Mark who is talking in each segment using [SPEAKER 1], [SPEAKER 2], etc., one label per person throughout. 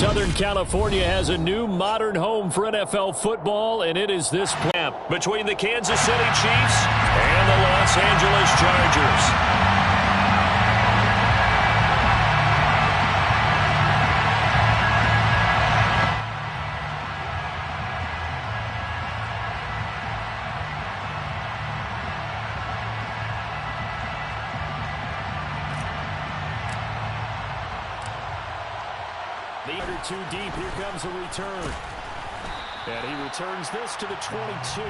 [SPEAKER 1] Southern California has a new modern home for NFL football, and it is this camp between the Kansas City Chiefs and the Los Angeles Chargers. Too deep. Here comes a return. And he returns this to the 22.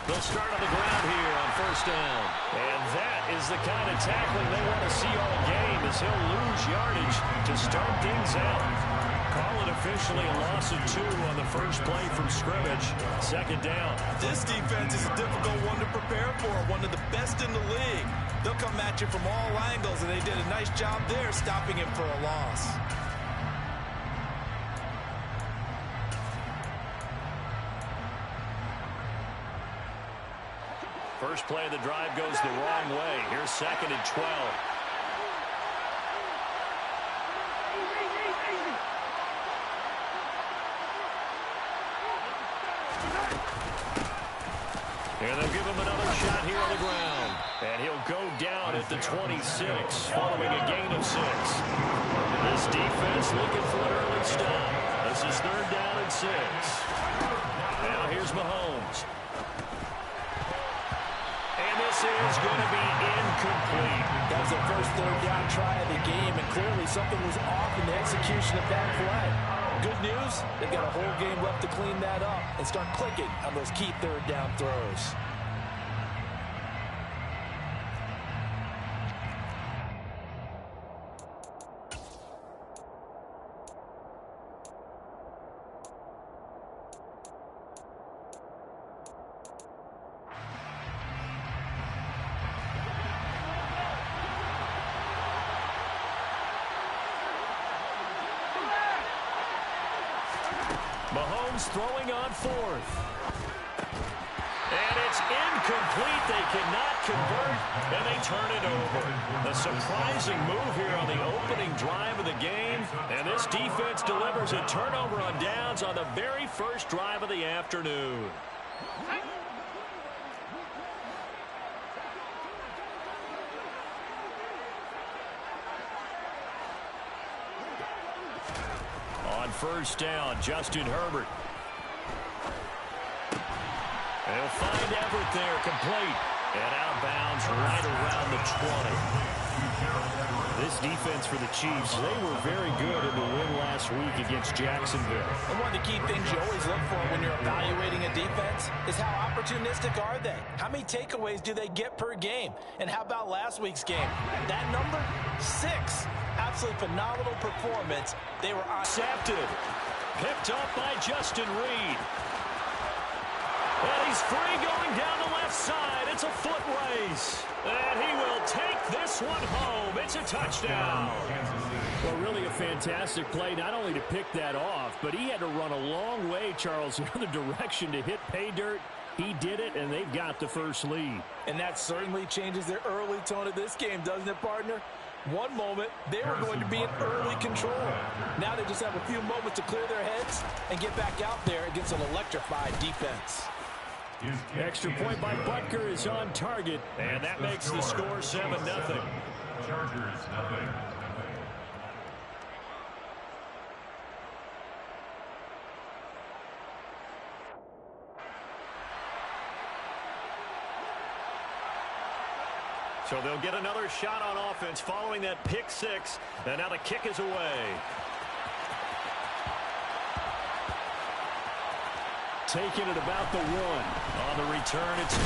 [SPEAKER 1] They'll start on the ground here on first down. And that is the kind of tackling they want to see all game, as he'll lose yardage to start things out. Call it officially a loss of 2 on the first play from scrimmage. Second down.
[SPEAKER 2] This defense is a difficult one to prepare for, one of the best in the league. They'll come at you from all angles, and they did a nice job there stopping him for a loss.
[SPEAKER 1] First play of the drive goes the wrong way. Here's 2nd and 12. And they'll give him another shot here on the ground. And he'll go down at the 26, following a gain of 6. This defense looking for an early stop. This is 3rd down and 6. Now here's Mahomes. This is going to be incomplete.
[SPEAKER 3] That was the first 3rd down try of the game, and clearly something was off in the execution of that play. Good news, they've got a whole game left to clean that up and start clicking on those key 3rd down throws.
[SPEAKER 1] Mahomes throwing on 4th. And it's incomplete. They cannot convert, and they turn it over. A surprising move here on the opening drive of the game. And this defense delivers a turnover on downs on the very first drive of the afternoon. On first down, Justin Herbert. They'll find Everett there, complete. And out of bounds right around the 20. This defense for the Chiefs, they were very good in the win last week against Jacksonville.
[SPEAKER 3] And one of the key things you always look for when you're evaluating a defense is how opportunistic are they? How many takeaways do they get per game? And how about last week's game? That number? 6. Absolutely phenomenal performance. They were
[SPEAKER 1] accepted. Picked up by Justin Reed. And he's free going down the left side. It's a foot race. And he will take this one home. It's a touchdown. Well, really a fantastic play, not only to pick that off, but he had to run a long way, Charles, the other direction to hit pay dirt. He did it, and they've got the first lead.
[SPEAKER 3] And that certainly changes the early tone of this game, doesn't it, partner? One moment, they were going to be in early control. Now they just have a few moments to clear their heads and get back out there against an electrified defense.
[SPEAKER 1] Extra point by Butker is on target, and that makes the score 7-0.
[SPEAKER 4] Chargers, 0.
[SPEAKER 1] So they'll get another shot on offense following that pick 6, and now the kick is away. taken at about the 1. On the return, it's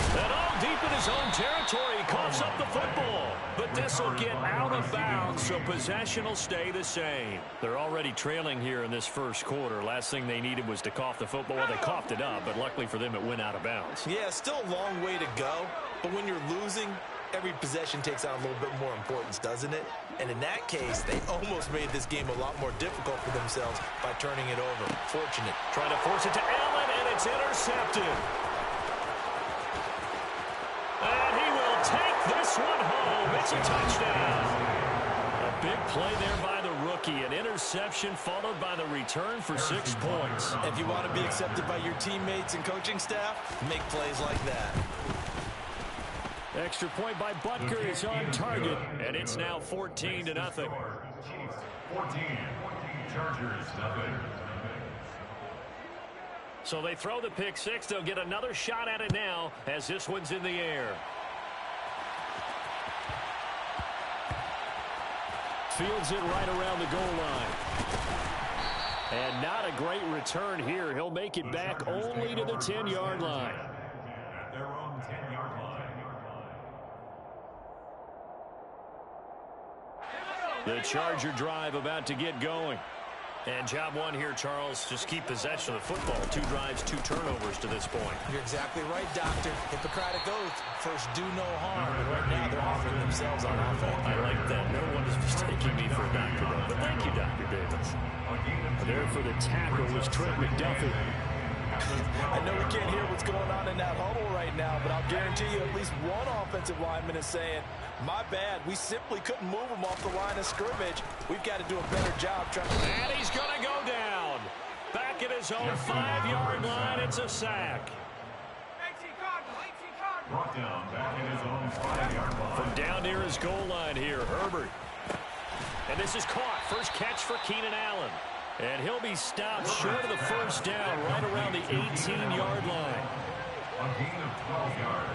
[SPEAKER 1] deep in his own territory. He coughs up the football. But this will get out of bounds, so possession will stay the same. They're already trailing here in this first quarter. Last thing they needed was to cough the football. Well, they coughed it up, but luckily for them, it went out of bounds.
[SPEAKER 2] Yeah, still a long way to go. But when you're losing, every possession takes on a little bit more importance, doesn't it? And in that case, they almost made this game a lot more difficult for themselves by turning it over. Fortunate.
[SPEAKER 1] Trying to force it to Allen, and it's intercepted. And he will take this one home. It's a touchdown. A big play there by the rookie. An interception followed by the return for 6 points.
[SPEAKER 2] If you want to be accepted by your teammates and coaching staff, make plays like that.
[SPEAKER 1] Extra point by Butker is on target, and it's now 14-0.
[SPEAKER 4] Chiefs 14, Chargers nothing.
[SPEAKER 1] So they throw the pick six. They'll get another shot at it now as this one's in the air. Fields it right around the goal line. And not a great return here. He'll make it back only to the 10-yard line.
[SPEAKER 4] At their own 10-yard line.
[SPEAKER 1] The Charger drive about to get going. And job one here, Charles, just keep possession of the football. 2 drives, 2 turnovers to this point.
[SPEAKER 3] You're exactly right, Doctor. Hippocratic oath. First, do no harm. And right now, they're offering themselves on offense.
[SPEAKER 1] I like that. No one is mistaking me for a doctor, though. But thank you, Dr. Davis. There for the tackle was Trent McDuffie.
[SPEAKER 3] I know we can't hear what's going on in that huddle right now, but I'll guarantee you at least one offensive lineman is saying, my bad, we simply couldn't move him off the line of scrimmage. We've got to do a better job trying to...
[SPEAKER 1] And he's going to go down. Back at his own 5-yard line, it's a sack.
[SPEAKER 4] Brought down back in his own 5-yard line.
[SPEAKER 1] From down near his goal line here, Herbert. And this is caught. First catch for Keenan Allen. And he'll be stopped short of the first down right around the 18-yard line.
[SPEAKER 4] On gain of 12 yards.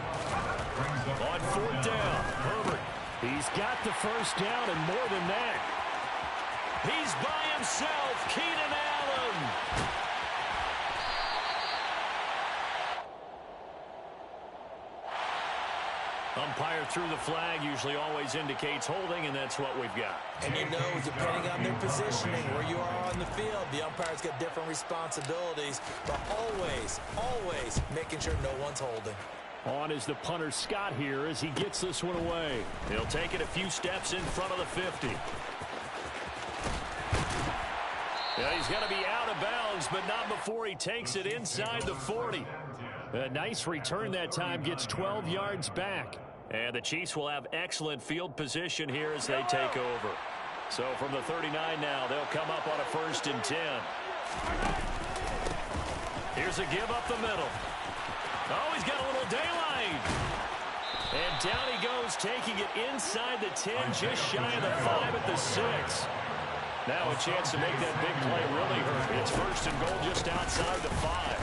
[SPEAKER 1] On 4th down, Herbert. He's got the first down and more than that. He's by himself, Keenan Allen. Umpire threw the flag, usually always indicates holding, and that's what we've got.
[SPEAKER 3] And you know, depending on their positioning, where you are on the field, the umpire's got different responsibilities, but always making sure no one's holding.
[SPEAKER 1] On is the punter Scott here as he gets this one away. He'll take it a few steps in front of the 50. Yeah, he's going to be out of bounds, but not before he takes it inside the 40. A nice return that time, gets 12 yards back. And the Chiefs will have excellent field position here as they take over. So from the 39 now, they'll come up on a 1st and 10. Here's a give up the middle. Oh, he's got a little daylight. And down he goes, taking it inside the 10, just shy of the 5 at the 6. Now a chance to make that big play really hurt. It's 1st and goal just outside the 5.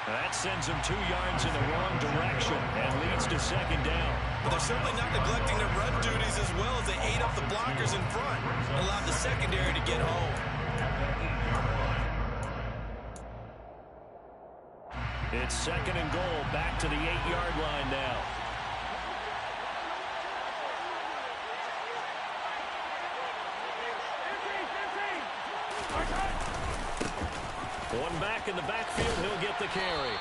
[SPEAKER 1] That sends them 2 yards in the wrong direction and leads to 2nd down.
[SPEAKER 2] But they're certainly not neglecting their run duties as well as they ate up the blockers in front and allowed the secondary to get home.
[SPEAKER 1] It's 2nd and goal, back to the 8-yard line now. One back in the backfield, he'll get the carry.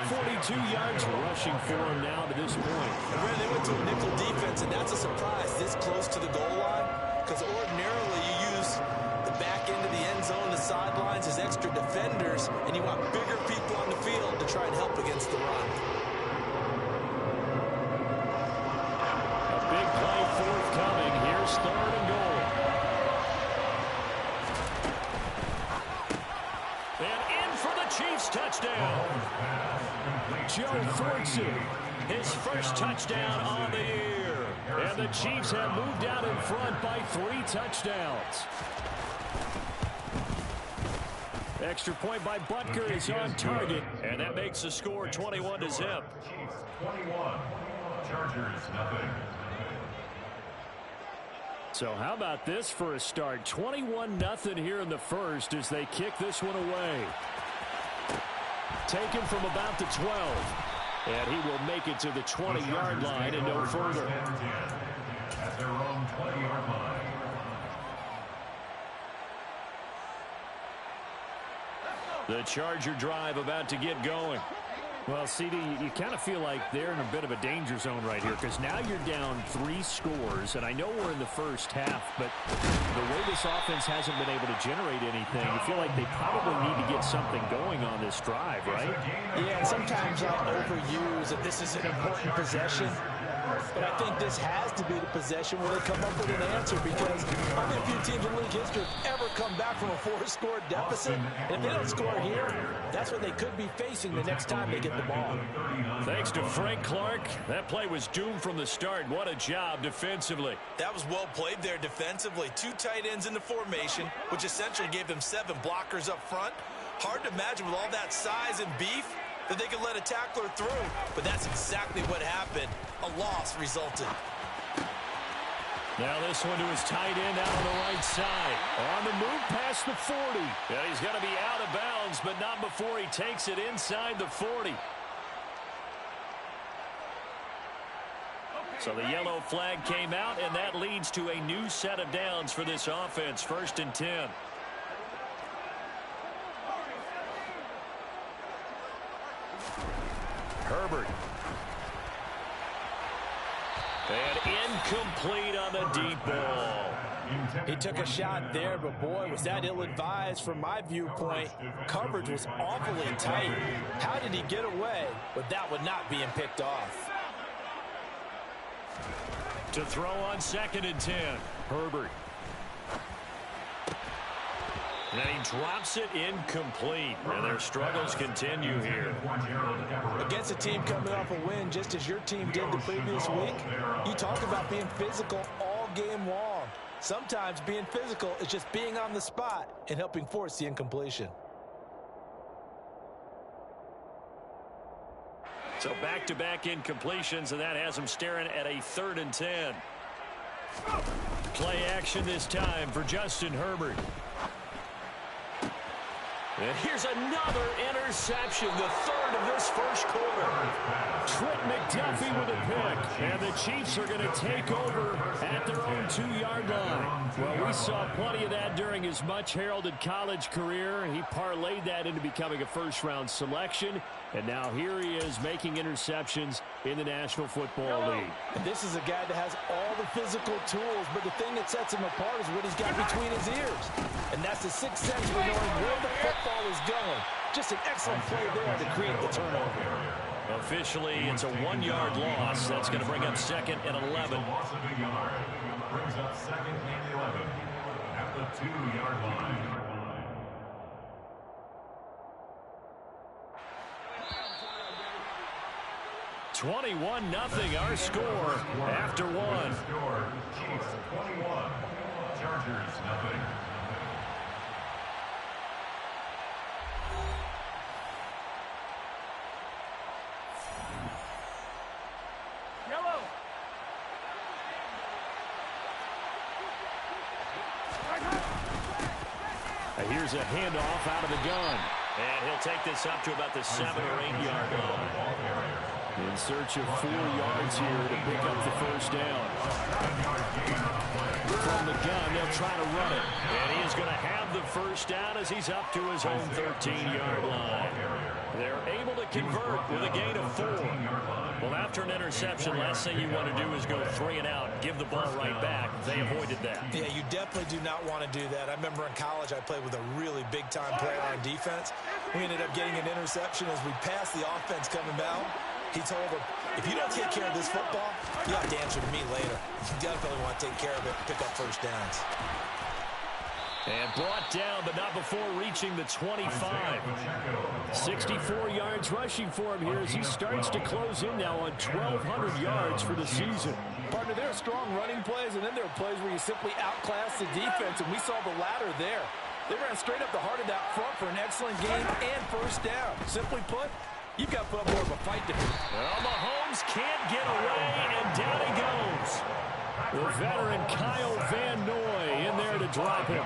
[SPEAKER 1] 42 yards rushing for him now to this point.
[SPEAKER 3] And they went to a nickel defense, and that's a surprise this close to the goal line, because ordinarily you use the back end of the end zone, the sidelines as extra defenders, and you want bigger people on the field to try and help against the run.
[SPEAKER 1] A big play forthcoming. Here's 3rd and goal. Chiefs touchdown. Joe thwarts it. His first touchdown on the year. And the Chiefs have moved out in front by 3 touchdowns. Extra point by Butker is on target. And that makes the score 21-0.
[SPEAKER 4] Chiefs 21. Chargers nothing.
[SPEAKER 1] So how about this for a start? 21-0 here in the first as they kick this one away. Taken from about the 12. And he will make it to the 20-yard line and no further.
[SPEAKER 4] At their own 20-yard line.
[SPEAKER 1] The Charger drive about to get going. Well, CD, you kind of feel like they're in a bit of a danger zone right here because now you're down 3 scores, and I know we're in the first half, but the way this offense hasn't been able to generate anything, you feel like they probably need to get something going on this drive, right?
[SPEAKER 3] Yeah, and sometimes I overuse that this is an important possession. But I think this has to be the possession where they come up with an answer because only a few teams in league history have ever come back from a 4-score deficit. And if they don't score here, that's what they could be facing the next time they get the ball.
[SPEAKER 1] Thanks to Frank Clark, that play was doomed from the start. What a job defensively.
[SPEAKER 2] That was well played there defensively. 2 tight ends in the formation, which essentially gave them 7 blockers up front. Hard to imagine with all that size and beef that they could let a tackler through, but that's exactly what happened. A loss resulted.
[SPEAKER 1] Now this one to his tight end out on the right side. On the move past the 40. Yeah, he's going to be out of bounds, but not before he takes it inside the 40. So the yellow flag came out, and that leads to a new set of downs for this offense. 1st and 10. Herbert. And incomplete on the deep ball.
[SPEAKER 3] He took a shot there, but boy, was that ill-advised from my viewpoint. Coverage was awfully tight. How did he get away with that one not being picked off?
[SPEAKER 1] To throw on 2nd and 10. Herbert. And he drops it incomplete. And their struggles continue here.
[SPEAKER 3] Against a team coming off a win just as your team did the previous week, you talk about being physical all game long. Sometimes being physical is just being on the spot and helping force the incompletion.
[SPEAKER 1] So back-to-back incompletions, and that has them staring at a 3rd and 10. Play action this time for Justin Herbert. And here's another interception, the 3rd of this first quarter. Trent McDuffie with a pick, and the Chiefs are going to take over at their own 2-yard line. Well, we saw plenty of that during his much-heralded college career. He parlayed that into becoming a first-round selection, and now here he is making interceptions in the National Football League.
[SPEAKER 3] And this is a guy that has all the physical tools, but the thing that sets him apart is what he's got between his ears. And that's the 6th sense for knowing where the football is going. Just an excellent play there to create the turnover.
[SPEAKER 1] Officially, it's a 1-yard loss. That's going to bring up 2nd and 11.
[SPEAKER 4] Loss of a yard. Brings up 2nd and 11 at the 2-yard line.
[SPEAKER 1] 21-0 our score after 1.
[SPEAKER 4] Score, Chiefs 21, Chargers 0.
[SPEAKER 1] Here's a handoff out of the gun. And he'll take this up to about the 7- or 8-yard line. In search of 4 yards here to pick up the first down. From the gun, they'll try to run it. And he is going to have the first down as he's up to his own 13-yard line. They're able to convert with a gain of 4. Well, after an interception, last thing you want to do is go 3 and out, give the ball right back. They avoided that.
[SPEAKER 3] Yeah, you definitely do not want to do that. I remember in college I played with a really big-time player on defense. We ended up getting an interception as we passed the offense coming down. He told him, if you don't take care of this football, you have to answer to me later. You definitely want to take care of it and pick up first downs.
[SPEAKER 1] And brought down, but not before reaching the 25. 64 yards rushing for him here as he starts to close in now on 1,200 yards for the season.
[SPEAKER 3] Partner, there are strong running plays, and then there are plays where you simply outclass the defense, and we saw the latter there. They ran straight up the heart of that front for an excellent gain and first down. Simply put, you've got to put up more of a fight to be.
[SPEAKER 1] Well, Mahomes can't get away, and down he goes. The veteran Kyle Van Noy in there to drop him.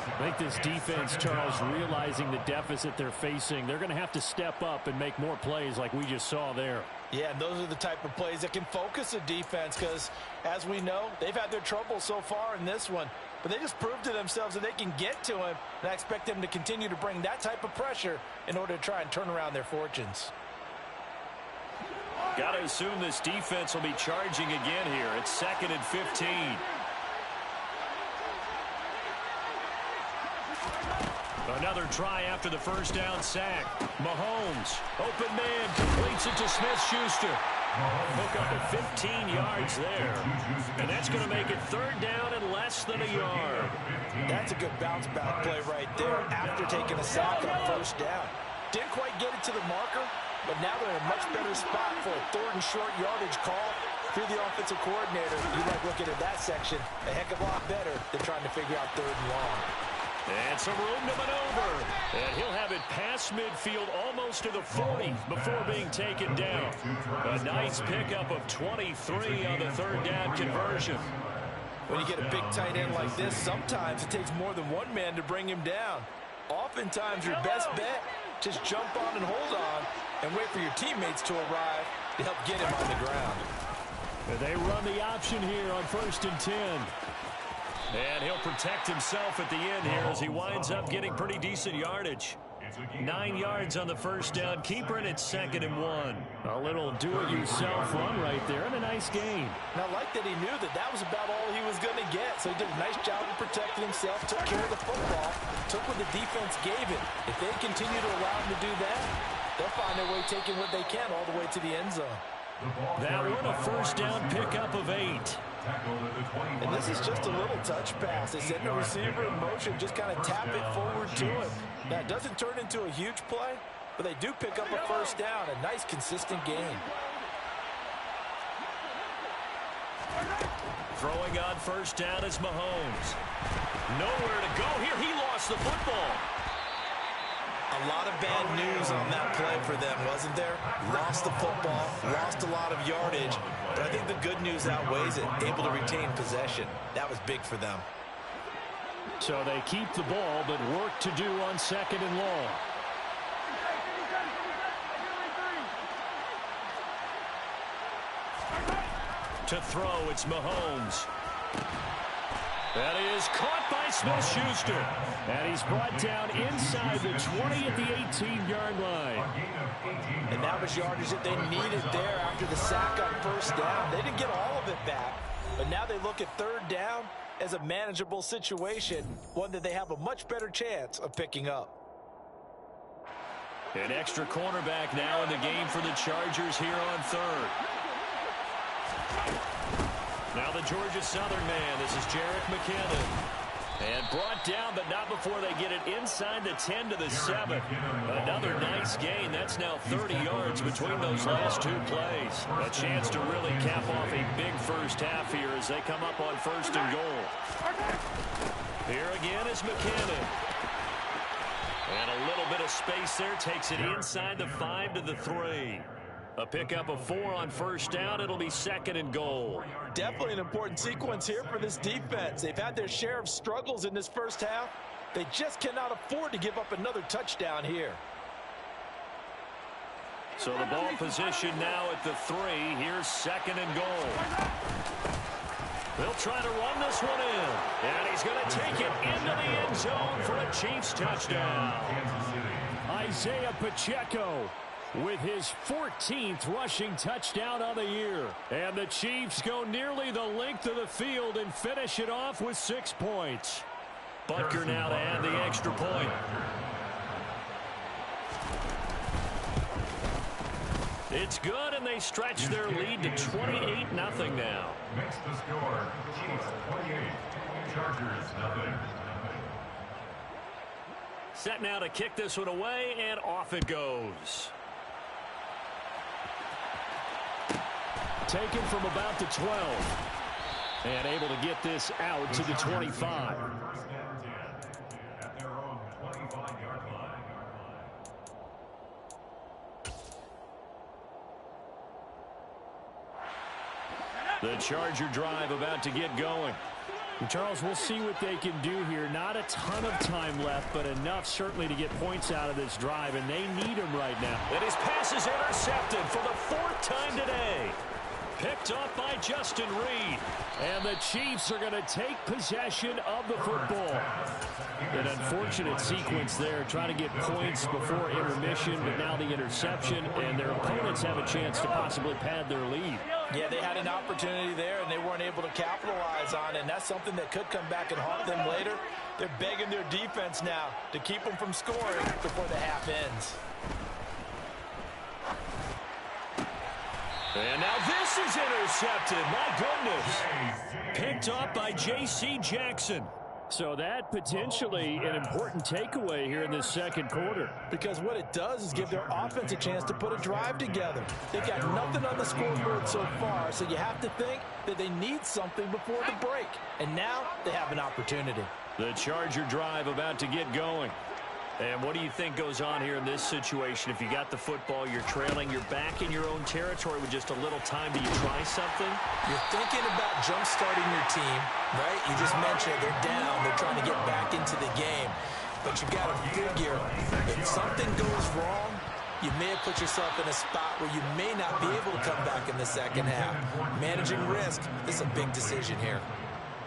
[SPEAKER 1] I think this defense, Charles, realizing the deficit they're facing, they're going to have to step up and make more plays like we just saw there.
[SPEAKER 3] Yeah, and those are the type of plays that can focus a defense because, as we know, they've had their trouble so far in this one. But they just proved to themselves that they can get to him, and I expect them to continue to bring that type of pressure in order to try and turn around their fortunes.
[SPEAKER 1] Got to assume this defense will be charging again here. It's 2nd and 15. Another try after the first down sack. Mahomes, open man, completes it to Smith-Schuster. Hook up at 15 yards there. And that's going to make it 3rd down and less than a yard.
[SPEAKER 3] That's a good bounce-back play right there after taking a sack on 1st down. Didn't quite get it to the marker, but now they're in a much better spot for a 3rd and short yardage call. If you're the offensive coordinator, you like looking at that section a heck of a lot better than trying to figure out 3rd and long.
[SPEAKER 1] And some room to maneuver. And he'll have it past midfield almost to the 40 before being taken down. A nice pickup of 23 on the 3rd down conversion.
[SPEAKER 3] When you get a big tight end like this, sometimes it takes more than one man to bring him down. Oftentimes, your best bet, just jump on and hold on and wait for your teammates to arrive to help get him on the ground.
[SPEAKER 1] And they run the option here on 1st and 10. And he'll protect himself at the end here as he winds up getting pretty decent yardage. 9 yards on the 1st down. Keeper in at 2nd and 1. A little do-it-yourself run right there and a nice gain.
[SPEAKER 3] And I like that he knew that that was about all he was going to get. So he did a nice job of protecting himself, took care of the football, took what the defense gave him. If they continue to allow him to do that, they'll find their way taking what they can all the way to the end zone.
[SPEAKER 1] That one a 1st down pickup of 8.
[SPEAKER 3] And this is just a little touch pass. They send the receiver in motion, just kind of tap it forward to him. Now, it doesn't turn into a huge play, but they do pick up a 1st down, a nice, consistent gain.
[SPEAKER 1] Throwing on 1st down is Mahomes. Nowhere to go here. He lost the football.
[SPEAKER 2] A lot of bad news on that play for them, wasn't there? Lost the football, lost a lot of yardage, but I think the good news outweighs it. Able to retain possession. That was big for them.
[SPEAKER 1] So they keep the ball, but work to do on 2nd and long. To throw, it's Mahomes. That is caught by Smith-Schuster. And he's brought down inside the 20 at the 18-yard line.
[SPEAKER 3] And that was yardage that they needed there after the sack on 1st down. They didn't get all of it back, but now they look at 3rd down as a manageable situation, one that they have a much better chance of picking up.
[SPEAKER 1] An extra cornerback now in the game for the Chargers here on 3rd. Now the Georgia Southern man. This is Jerick McKinnon. And brought down, but not before they get it inside the 10 to the 7. Another nice gain. That's now 30 yards between those last 2 plays. A chance to really cap off a big 1st half here as they come up on 1st and goal. Here again is McKinnon. And a little bit of space there. Takes it inside the 5 to the 3. A pickup of 4 on 1st down. It'll be 2nd and goal.
[SPEAKER 3] Definitely an important sequence here for this defense. They've had their share of struggles in this 1st half. They just cannot afford to give up another touchdown here.
[SPEAKER 1] So the ball position now at the 3. Here's 2nd and goal. They'll try to run this one in. And he's going to take it into the end zone for a Chiefs touchdown. Isaiah Pacheco with his 14th rushing touchdown on the year. And the Chiefs go nearly the length of the field and finish it off with 6 points. Butker now to add the extra point. It's good, and they stretch their lead to 28-0 now.
[SPEAKER 4] Makes the score, Chiefs 28, Chargers 0.
[SPEAKER 1] Set now to kick this one away, and off it goes. Taken from about the 12. And able to get this out to the 25.
[SPEAKER 4] At their own 25-yard line.
[SPEAKER 1] The Charger drive about to get going. Charles, we'll see what they can do here. Not a ton of time left, but enough certainly to get points out of this drive, and they need them right now. And his pass is intercepted for the 4th time today. Picked up by Justin Reed. And the Chiefs are going to take possession of the football. An unfortunate sequence there, trying to get points before intermission, but now the interception, and their opponents have a chance to possibly pad their lead.
[SPEAKER 3] Yeah, they had an opportunity there, and they weren't able to capitalize on it, and that's something that could come back and haunt them later. They're begging their defense now to keep them from scoring before the half ends.
[SPEAKER 1] And now this is intercepted. My goodness. Picked up by J.C. Jackson. So that potentially an important takeaway here in this second quarter.
[SPEAKER 3] Because what it does is give their offense a chance to put a drive together. They've got nothing on the scoreboard so far, so you have to think that they need something before the break. And now they have an opportunity.
[SPEAKER 1] The Charger drive about to get going. And what do you think goes on here in this situation? If you got the football, you're trailing, you're back in your own territory with just a little time. Do you try something?
[SPEAKER 2] You're thinking about jump-starting your team, right? You just mentioned they're down. They're trying to get back into the game. But you've got to figure if something goes wrong, you may have put yourself in a spot where you may not be able to come back in the second half. Managing risk is a big decision here.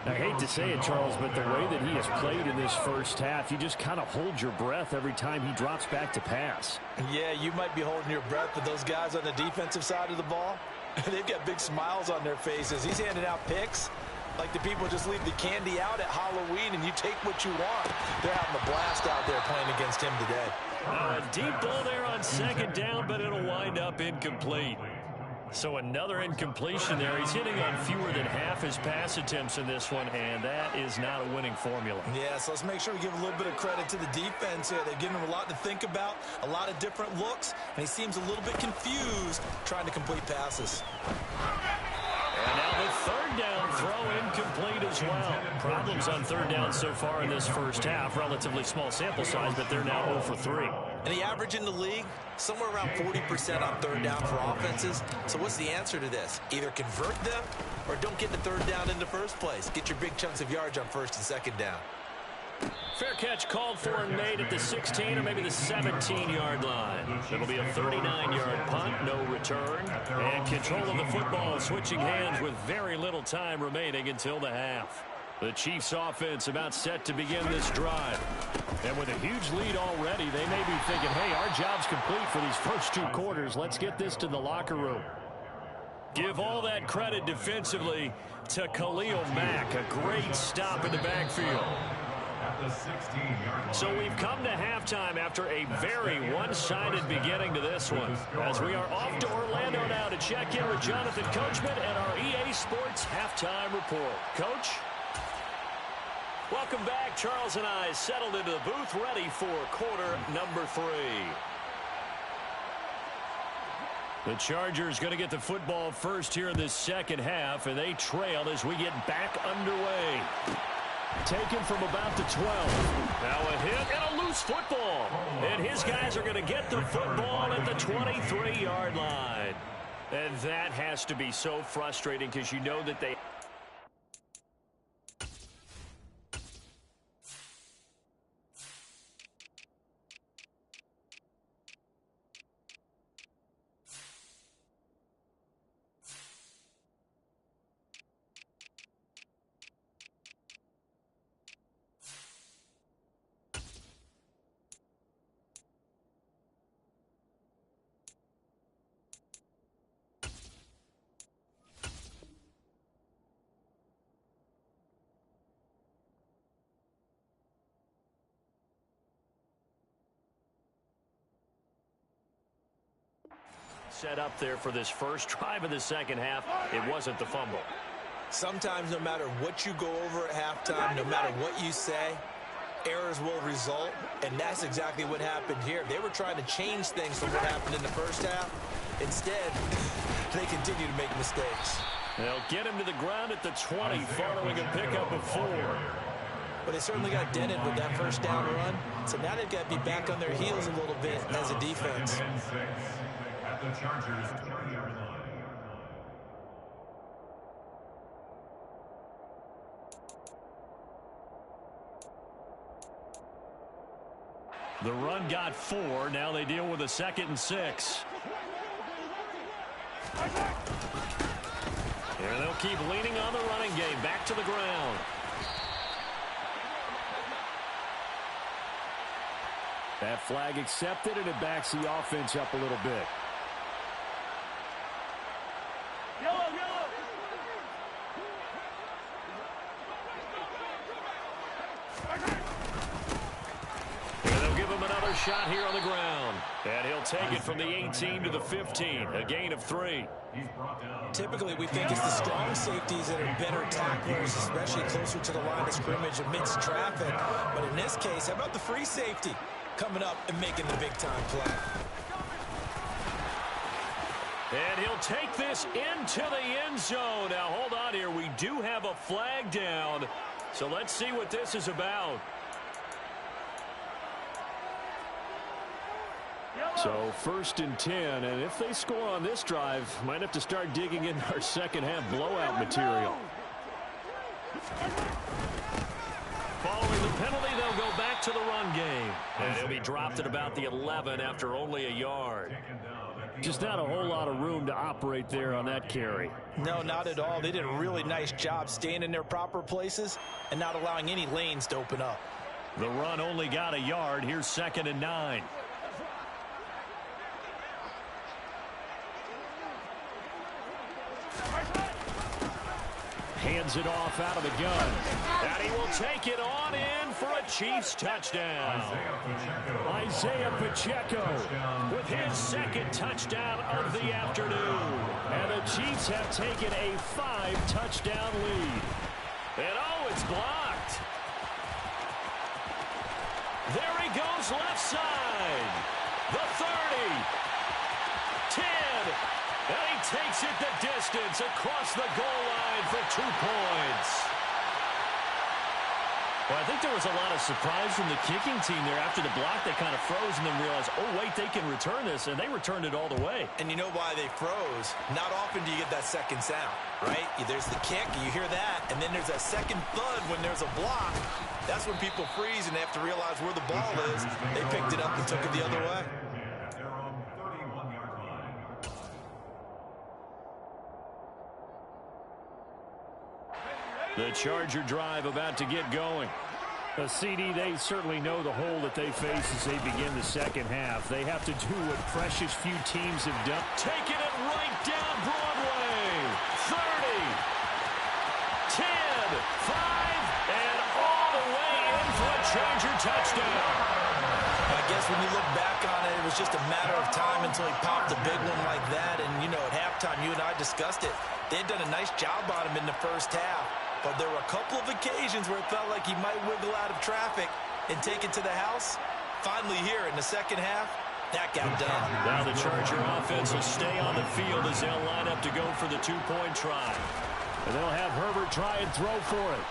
[SPEAKER 1] I hate to say it, Charles, but the way that he has played in this first half, you just kind of hold your breath every time he drops back to pass.
[SPEAKER 3] Yeah, you might be holding your breath, but those guys on the defensive side of the ball, they've got big smiles on their faces. He's handing out picks like the people just leave the candy out at Halloween and you take what you want. They're having a blast out there playing against him today.
[SPEAKER 1] Deep ball there on second down, but it'll wind up incomplete. So another incompletion there. He's hitting on fewer than half his pass attempts in this one, and that is not a winning formula.
[SPEAKER 2] Yeah, so let's make sure we give a little bit of credit to the defense here. They've given him a lot to think about, a lot of different looks, and he seems a little bit confused trying to complete passes.
[SPEAKER 1] And now the third down throw incomplete as well. Problems on third down so far in this first half. Relatively small sample size, but they're now 0 for 3.
[SPEAKER 2] And the average in the league, somewhere around 40% on third down for offenses. So what's the answer to this? Either convert them or don't get the third down in the first place. Get your big chunks of yards on first and second down.
[SPEAKER 1] Fair catch called for and made at the 16 or maybe the 17-yard line. It'll be a 39-yard punt, no return. And control of the football switching hands with very little time remaining until the half. The Chiefs offense about set to begin this drive. And with a huge lead already, they may be thinking, hey, our job's complete for these first 2 quarters. Let's get this to the locker room. Give all that credit defensively to Khalil Mack. A great stop in the backfield. So we've come to halftime after a very one-sided beginning to this one. As we are off to Orlando now to check in with Jonathan Coachman and our EA Sports Halftime Report. Coach? Welcome back. Charles and I settled into the booth ready for quarter number 3. The Chargers going to get the football first here in this second half, and they trail as we get back underway. Taken from about the 12. Now a hit and a loose football. And his guys are going to get the football at the 23-yard line. And that has to be so frustrating because you know that they... set up there for this first drive of the second half. It wasn't the fumble.
[SPEAKER 2] Sometimes no matter what you go over at halftime, no matter what you say, errors will result, and that's exactly what happened here. They were trying to change things from what happened in the first half. Instead, they continue to make mistakes.
[SPEAKER 1] They'll get him to the ground at the 20 following a pickup of 4.
[SPEAKER 2] But they certainly got dented with that first down run, so now they've got to be back on their heels a little bit as a defense.
[SPEAKER 4] At the Chargers 20-yard line.
[SPEAKER 1] The run got 4. Now they deal with a 2nd and 6. And they'll keep leaning on the running game. Back to the ground. That flag accepted, and it backs the offense up a little bit. Shot here on the ground, and he'll take it from the 18 to the 15, a gain of 3.
[SPEAKER 3] Typically, we think it's the strong safeties that are better tacklers, especially closer to the line of scrimmage amidst traffic. But in this case, how about the free safety coming up and making the big-time play?
[SPEAKER 1] And he'll take this into the end zone. Now, hold on here. We do have a flag down, so let's see what this is about. So 1st and 10, and if they score on this drive, might have to start digging in our second-half blowout material. Following the penalty, they'll go back to the run game. And he'll be dropped at about the 11 after only a yard. Just not a whole lot of room to operate there on that carry.
[SPEAKER 3] No, not at all. They did a really nice job staying in their proper places and not allowing any lanes to open up.
[SPEAKER 1] The run only got a yard. Here's 2nd and 9. Hands it off out of the gun. And he will take it on in for a Chiefs touchdown. Isaiah Pacheco with his 2nd touchdown of the afternoon. And the Chiefs have taken a 5-touchdown lead. And oh, it's blocked. There he goes left side. The 30. 10. And he takes it the distance across the goal line for 2 points. Well, I think there was a lot of surprise from the kicking team there. After the block, they kind of froze and then realized, oh, wait, they can return this, and they returned it all the way.
[SPEAKER 2] And you know why they froze? Not often do you get that second sound, right? There's the kick, you hear that, and then there's that second thud when there's a block. That's when people freeze and they have to realize where the ball is. They picked it up and took it the other way.
[SPEAKER 1] The Charger drive about to get going. A CD, they certainly know the hole that they face as they begin the second half. They have to do what precious few teams have done. Taking it right down Broadway. 30, 10, 5, and all the way in for a Charger touchdown.
[SPEAKER 3] I guess when you look back on it, it was just a matter of time until he popped a big one like that. And, you know, at halftime, you and I discussed it. They had done a nice job on him in the first half. But there were a couple of occasions where it felt like he might wiggle out of traffic and take it to the house. Finally here in the second half, that got done.
[SPEAKER 1] Now the Charger offense will stay on the field as they'll line up to go for the 2-point try. And they'll have Herbert try and throw for it.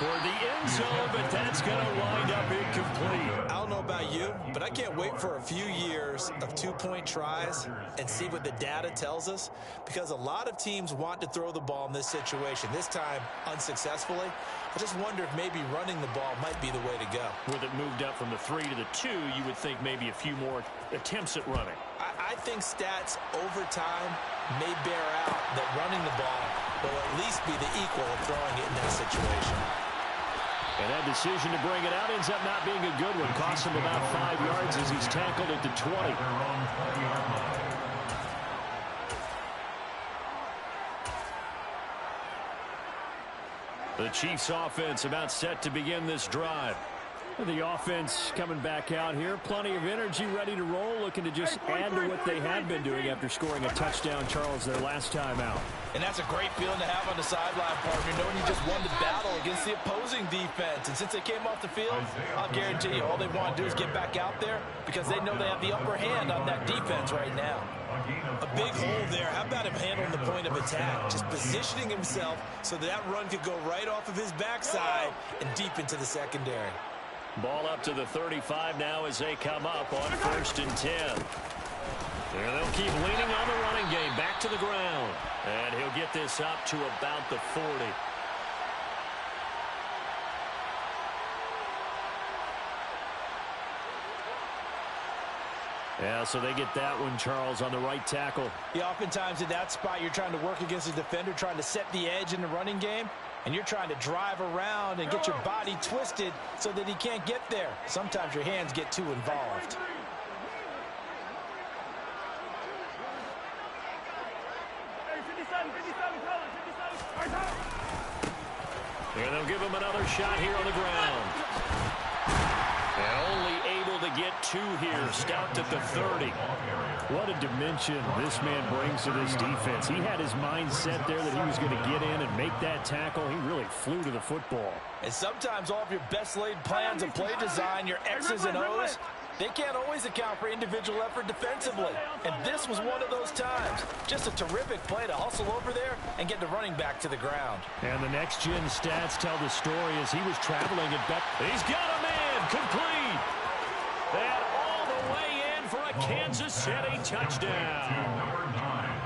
[SPEAKER 1] Toward the end zone, but that's going to wind up incomplete.
[SPEAKER 3] I don't know about you, but I can't wait for a few years of 2-point tries and see what the data tells us, because a lot of teams want to throw the ball in this situation, this time unsuccessfully. I just wonder if maybe running the ball might be the way to go.
[SPEAKER 1] With it moved up from the 3 to the 2, you would think maybe a few more attempts at running.
[SPEAKER 3] I think stats over time may bear out that running the ball will at least be the equal of throwing it in that situation.
[SPEAKER 1] And that decision to bring it out ends up not being a good one. Costs him about 5 yards as he's tackled at the 20. The Chiefs offense about set to begin this drive. The offense coming back out here. Plenty of energy, ready to roll, looking to just add to what they had been doing after scoring a touchdown, Charles, their last time out.
[SPEAKER 3] And that's a great feeling to have on the sideline, partner, knowing you just won the battle against the opposing defense. And since they came off the field, I'll guarantee you all they want to do is get back out there because they know they have the upper hand on that defense right now. A big hole there. How about him handling the point of attack? Just positioning himself so that run could go right off of his backside and deep into the secondary.
[SPEAKER 1] Ball up to the 35 now as they come up on 1st and 10. And they'll keep leaning on the running game. Back to the ground. And he'll get this up to about the 40. Yeah, so they get that one, Charles, on the right tackle.
[SPEAKER 3] Yeah, oftentimes in that spot, you're trying to work against a defender, trying to set the edge in the running game, and you're trying to drive around and get your body twisted so that he can't get there. Sometimes your hands get too involved.
[SPEAKER 1] And they'll give him another shot here on the ground. And only able to get 2 here, stopped at the 30. What a dimension this man brings to this defense. He had his mind set there that he was going to get in and make that tackle. He really flew to the football.
[SPEAKER 3] And sometimes all of your best laid plans of play design, your X's and O's, they can't always account for individual effort defensively. And this was one of those times. Just a terrific play to hustle over there and get the running back to the ground.
[SPEAKER 1] And the next-gen stats tell the story as he was traveling at He's got a man complete. And all the way in for a Kansas City touchdown.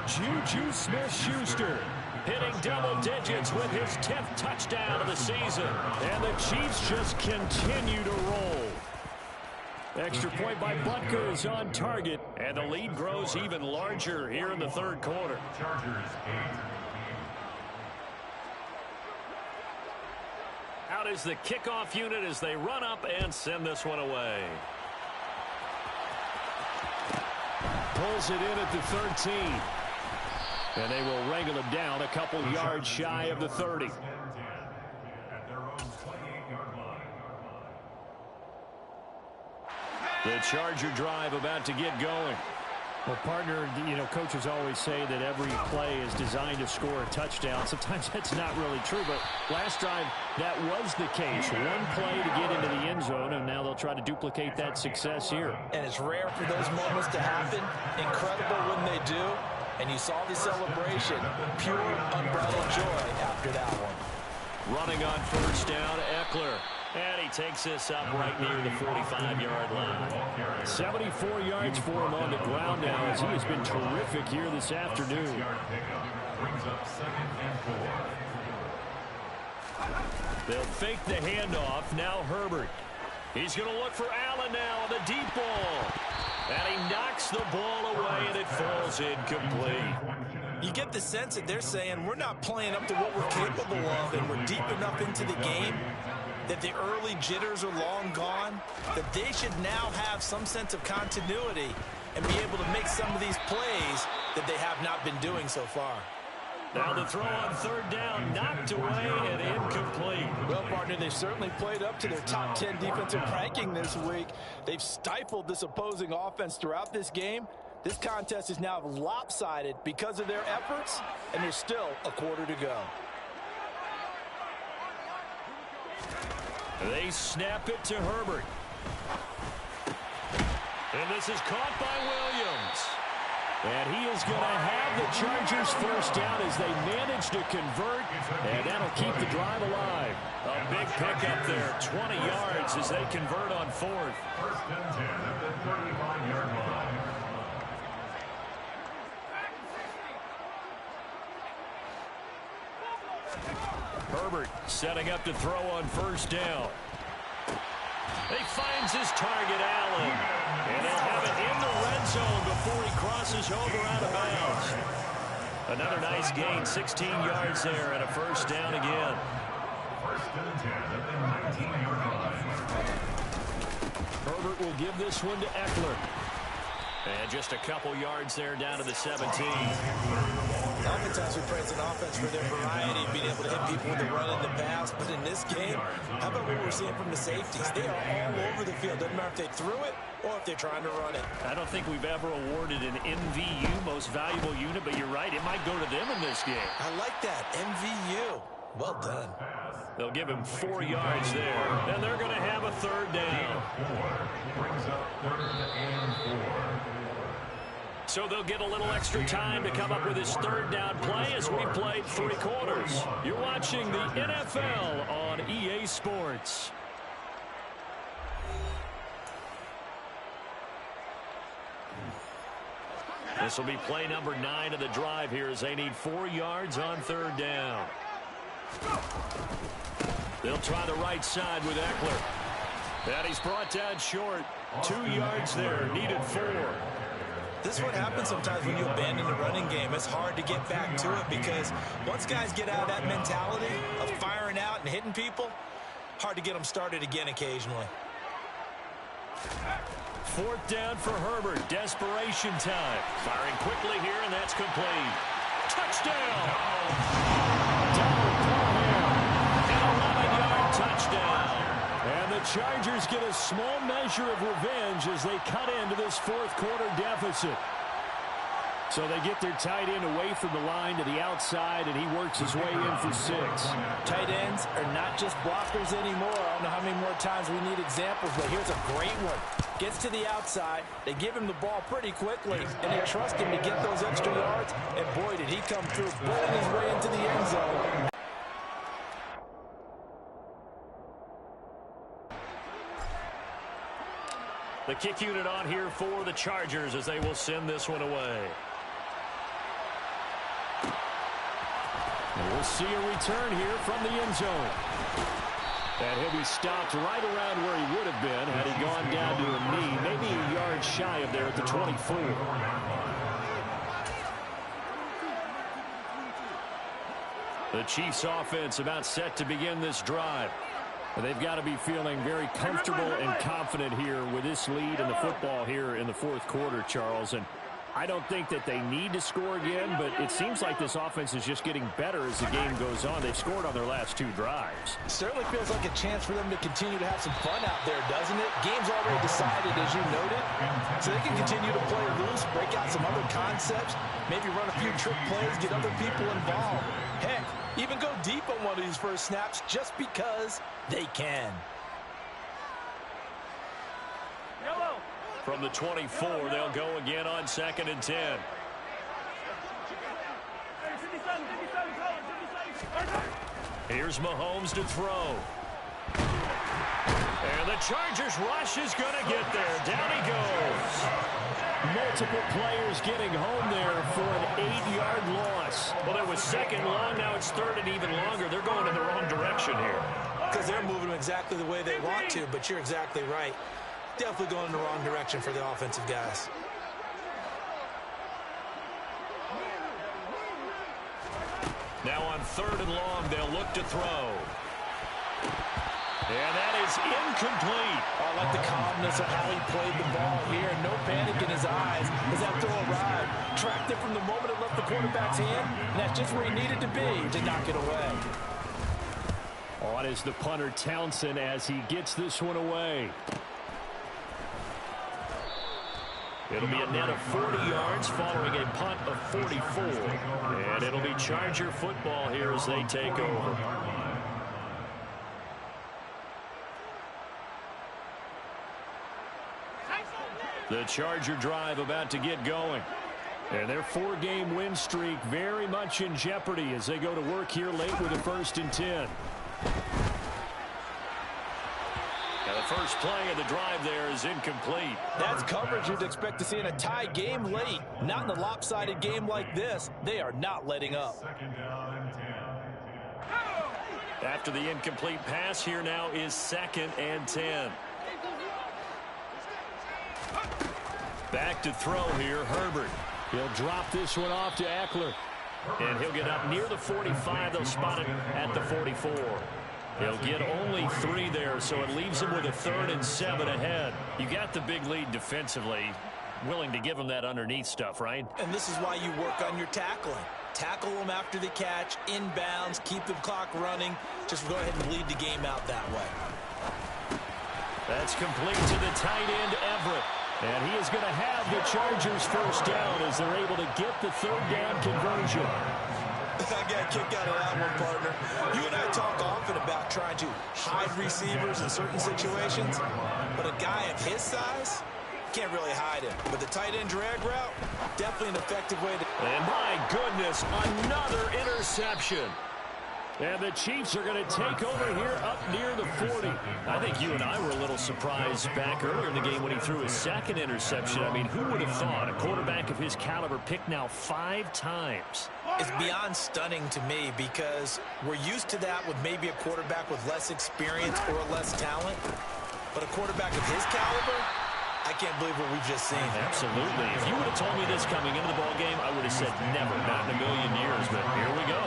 [SPEAKER 1] Juju Smith-Schuster hitting double digits with his 10th touchdown of the season. And the Chiefs just continue to roll. Extra point by Butker is on target, and the lead grows even larger here in the third quarter. Out is the kickoff unit as they run up and send this one away. Pulls it in at the 13. And they will wrangle him down a couple yards shy of the 30. The Charger drive about to get going. Well, partner, you know, coaches always say that every play is designed to score a touchdown. Sometimes that's not really true, but last drive, that was the case. One play to get into the end zone, and now they'll try to duplicate that success here.
[SPEAKER 3] And it's rare for those moments to happen. Incredible when they do. And you saw the celebration. Pure, unbridled joy after that one.
[SPEAKER 1] Running on first down, Eckler. And he takes this up right near the 45-yard line. 74 yards for him on the ground now as he has been terrific here this afternoon. They'll fake the handoff. Now Herbert. He's going to look for Allen now on the deep ball. And he knocks the ball away, and it falls incomplete.
[SPEAKER 2] You get the sense that they're saying we're not playing up to what we're capable of, and we're deep enough into the game that the early jitters are long gone, that they should now have some sense of continuity and be able to make some of these plays that they have not been doing so far.
[SPEAKER 1] Now the throw on third down, knocked away and incomplete.
[SPEAKER 3] Well, partner, they've certainly played up to their top 10 defensive ranking this week. They've stifled this opposing offense throughout this game. This contest is now lopsided because of their efforts, and there's still a quarter to go.
[SPEAKER 1] They snap it to Herbert. And this is caught by Williams. And he is going to have the Chargers first down as they manage to convert. And that'll keep the drive alive. A big pickup there, 20 yards as they convert on fourth.
[SPEAKER 4] First and 10 at the 35-yard line.
[SPEAKER 1] Herbert setting up to throw on first down. He finds his target, Allen. And he'll have it in the red zone before he crosses over out of bounds. Another nice gain, 16 yards there, and a first down again.
[SPEAKER 4] First and 10 at the 19-yard line.
[SPEAKER 1] Herbert will give this one to Eckler. And just a couple yards there down to the 17.
[SPEAKER 2] Oftentimes we praise an offense for their variety, being able to hit people with the run and the pass. But in this game, how about what we're seeing from the safeties? They are all over the field. Doesn't matter if they threw it or if they're trying to run it.
[SPEAKER 1] I don't think we've ever awarded an MVU, most valuable unit, but you're right, it might go to them in this game.
[SPEAKER 2] I like that, MVU. Well done.
[SPEAKER 1] They'll give him 4 yards there, and they're going to have a third down.
[SPEAKER 4] Brings up third and 4.
[SPEAKER 1] So they'll get a little extra time to come up with his third down play as we played 3 quarters. You're watching the NFL on EA Sports. This will be play number 9 of the drive here as they need 4 yards on third down. They'll try the right side with Eckler. And he's brought down short. 2 yards there, needed 4.
[SPEAKER 2] This is what happens sometimes when you abandon the running game. It's hard to get back to it because once guys get out of that mentality of firing out and hitting people, hard to get them started again occasionally.
[SPEAKER 1] 4th down for Herbert. Desperation time. Firing quickly here, and that's complete. Touchdown! Donald Parham. An 11-yard touchdown. And the Chargers get a small measure of revenge as they cut into this 4th quarter deficit. So they get their tight end away from the line to the outside, and he works his way in for 6.
[SPEAKER 3] Tight ends are not just blockers anymore. I don't know how many more times we need examples, but here's a great one. Gets to the outside. They give him the ball pretty quickly, and they trust him to get those extra yards. And boy, did he come through, bulling his way into the end zone.
[SPEAKER 1] The kick unit on here for the Chargers as they will send this one away. And we'll see a return here from the end zone. And he'll be stopped right around where he would have been had he gone down to a knee, maybe a yard shy of there at the 24. The Chiefs offense about set to begin this drive. They've got to be feeling very comfortable and confident here with this lead in the football here in the 4th quarter, Charles. And I don't think that they need to score again, but it seems like this offense is just getting better as the game goes on. They've scored on their last 2 drives.
[SPEAKER 3] Certainly feels like a chance for them to continue to have some fun out there, doesn't it? Game's already decided, as you noted, so they can continue to play loose, break out some other concepts, maybe run a few trick plays, get other people involved. Heck, even go deep on one of these first snaps just because they can.
[SPEAKER 1] From the 24, they'll go again on 2nd and 10. Here's Mahomes to throw. And the Chargers rush is going to get there. Down he goes. Multiple players getting home there for an 8-yard loss. Well, it was 2nd long. Now it's 3rd and even longer. They're going in the wrong direction here.
[SPEAKER 2] Because they're moving exactly the way they want to, but you're exactly right. Definitely going in the wrong direction for the offensive guys.
[SPEAKER 1] Now on 3rd and long, they'll look to throw. And that is incomplete.
[SPEAKER 3] I like the calmness of how he played the ball here. No panic in his eyes as that throw arrived. Tracked it from the moment it left the quarterback's hand, and that's just where he needed to be to knock it away.
[SPEAKER 1] On is the punter Townsend as he gets this one away. It'll be a net of 40 yards following a punt of 44. And it'll be Charger football here as they take over. The Charger drive about to get going. And their 4-game win streak very much in jeopardy as they go to work here late with a 1st and 10. Now the first play of the drive there is incomplete.
[SPEAKER 3] That's coverage you'd expect to see in a tie game late. Not in a lopsided game like this. They are not letting up.
[SPEAKER 1] After the incomplete pass, here now is 2nd and 10. Back to throw here, Herbert. He'll drop this one off to Eckler. And he'll get up near the 45. They'll spot it at the 44. He'll get only 3 there, so it leaves him with a 3rd and 7 ahead. You got the big lead defensively. Willing to give him that underneath stuff, right?
[SPEAKER 2] And this is why you work on your tackling. Tackle them after the catch, inbounds, keep the clock running. Just go ahead and lead the game out that way.
[SPEAKER 1] That's complete to the tight end, Everett. And he is going to have the Chargers first down as they're able to get the 3rd down conversion.
[SPEAKER 2] I got a kick out of that one, partner. You and I talk often about trying to hide receivers in certain situations, but a guy of his size can't really hide him. But the tight end drag route, definitely an effective way to...
[SPEAKER 1] And my goodness, another interception. And the Chiefs are going to take over here up near the 40. I think you and I were a little surprised back earlier in the game when he threw his 2nd interception. I mean, who would have thought a quarterback of his caliber picked now 5 times?
[SPEAKER 2] It's beyond stunning to me because we're used to that with maybe a quarterback with less experience or less talent. But a quarterback of his caliber, I can't believe what we've just seen.
[SPEAKER 1] Absolutely. If you would have told me this coming into the ball game, I would have said never, not in a million years. But here we go.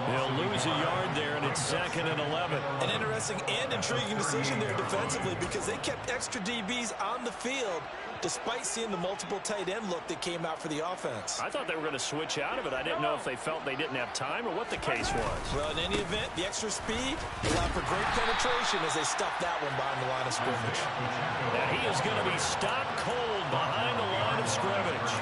[SPEAKER 1] They'll lose a yard there, and it's 2nd and 11.
[SPEAKER 2] An interesting and intriguing decision there defensively because they kept extra DBs on the field despite seeing the multiple tight end look that came out for the offense.
[SPEAKER 1] I thought they were going to switch out of it. I didn't know if they felt they didn't have time or what the case was.
[SPEAKER 2] Well, in any event, the extra speed allowed for great penetration as they stuffed that one behind the line of scrimmage.
[SPEAKER 1] And he is going to be stopped cold behind the line of scrimmage.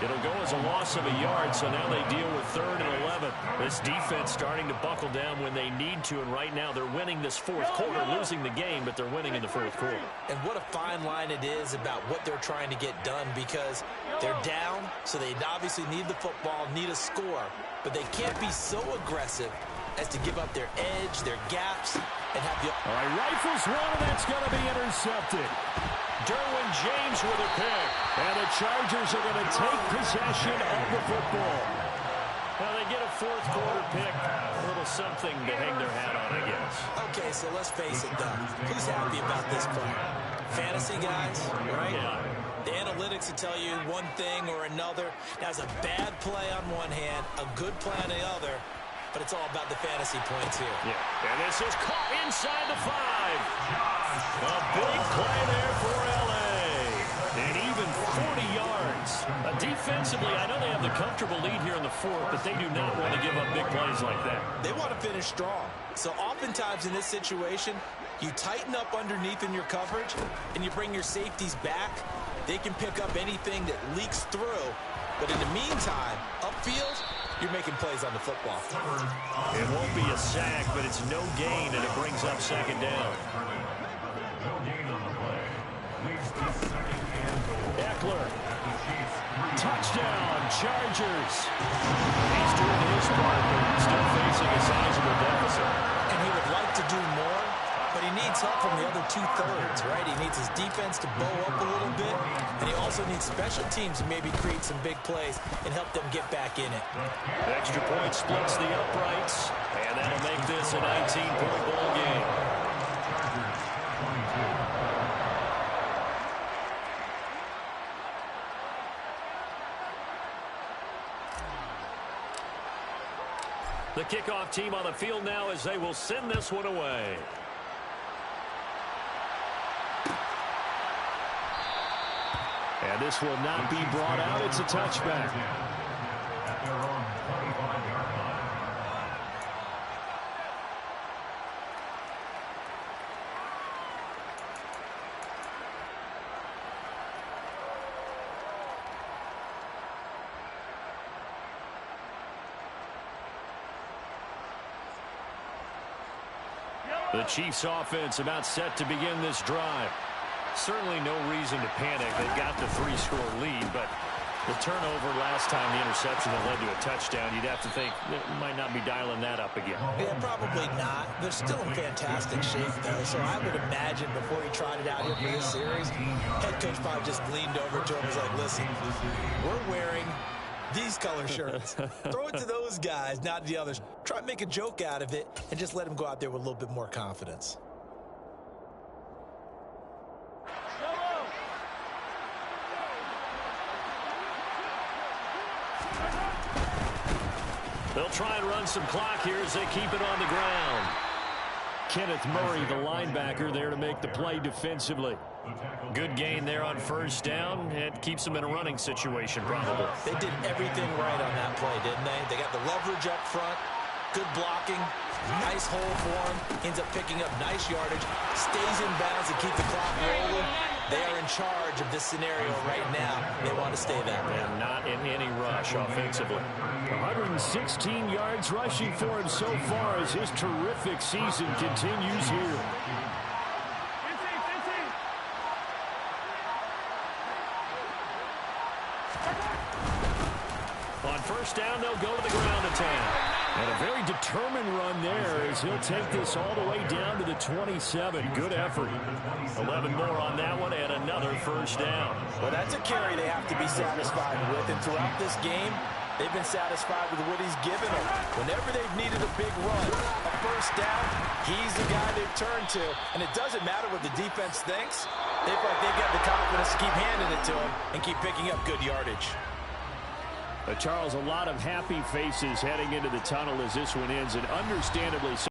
[SPEAKER 1] It'll go as a loss of a yard, so now they deal with 3rd and 11. This defense starting to buckle down when they need to, and right now they're winning this 4th quarter, losing the game, but they're winning in the 4th quarter.
[SPEAKER 2] And what a fine line it is about what they're trying to get done because they're down, so they obviously need the football, need a score, but they can't be so aggressive as to give up their edge, their gaps, and have the...
[SPEAKER 1] All right, rifles one, and that's going to be intercepted. Derwin James with a pick. And the Chargers are going to take possession of the football. Well, they get a 4th quarter pick. A little something to hang their hat on, I guess.
[SPEAKER 2] Okay, so let's face it, though. Who's happy about this play? Fantasy guys, right?
[SPEAKER 1] Yeah.
[SPEAKER 2] The analytics will tell you one thing or another. That's a bad play on one hand, a good play on the other. But it's all about the fantasy points here.
[SPEAKER 1] Yeah, and this is caught inside the 5. A big play there for L.A. And even 40 yards. Defensively, I know they have the comfortable lead here in the 4th, but they do not want to give up big plays like that.
[SPEAKER 2] They want to finish strong. So oftentimes in this situation, you tighten up underneath in your coverage, and you bring your safeties back. They can pick up anything that leaks through. But in the meantime, upfield, you're making plays on the football.
[SPEAKER 1] It won't be a sack, but it's no gain, and it brings up 2nd down.
[SPEAKER 4] No gain on the play. Leads to 2nd and goal.
[SPEAKER 1] Eckler.
[SPEAKER 4] At the Chiefs.
[SPEAKER 1] Touchdown, Chargers. He's doing his part, but still facing a sizable deficit.
[SPEAKER 2] And he would like to do more, but he needs help from the other 2/3, right? He needs his defense to bow up a little bit, and he also needs special teams to maybe create some big plays and help them get back in it.
[SPEAKER 1] Extra point splits the uprights, and that'll make this a 19-point ball game. The kickoff team on the field now as they will send this one away. And this will not be brought out. It's a touchback.
[SPEAKER 4] At their own 25-yard line.
[SPEAKER 1] The Chiefs offense about set to begin this drive. Certainly no reason to panic. They've got the 3-score lead, but the turnover last time, the interception that led to a touchdown, you'd have to think they might not be dialing that up again.
[SPEAKER 2] Yeah, probably not. They're still in fantastic shape, though, so I would imagine before he tried it out here for this series, head coach probably just leaned over to him and was like, listen, we're wearing these color shirts. Throw it to those guys, not the others. Try to make a joke out of it and just let him go out there with a little bit more confidence.
[SPEAKER 1] They'll try and run some clock here as they keep it on the ground. Kenneth Murray, the linebacker, there to make the play defensively. Good gain there on 1st down. It keeps them in a running situation, probably.
[SPEAKER 2] They did everything right on that play, didn't they? They got the leverage up front, good blocking, nice hole for him, ends up picking up nice yardage, stays in bounds to keep the clock rolling. They are in charge of this scenario right now. They want to stay that way.
[SPEAKER 1] And not in any rush offensively. 116 yards rushing for him so far as his terrific season continues here. On 1st down, they'll go to the ground attack. And a very determined run there as he'll take this all the way down to the 27. Good effort. 11 more on that one and another 1st down.
[SPEAKER 3] Well, that's a carry they have to be satisfied with. And throughout this game, they've been satisfied with what he's given them. Whenever they've needed a big run, a 1st down, he's the guy they've turned to. And it doesn't matter what the defense thinks. They feel like they've got the confidence to keep handing it to him and keep picking up good yardage.
[SPEAKER 1] Charles, a lot of happy faces heading into the tunnel as this one ends, and understandably so.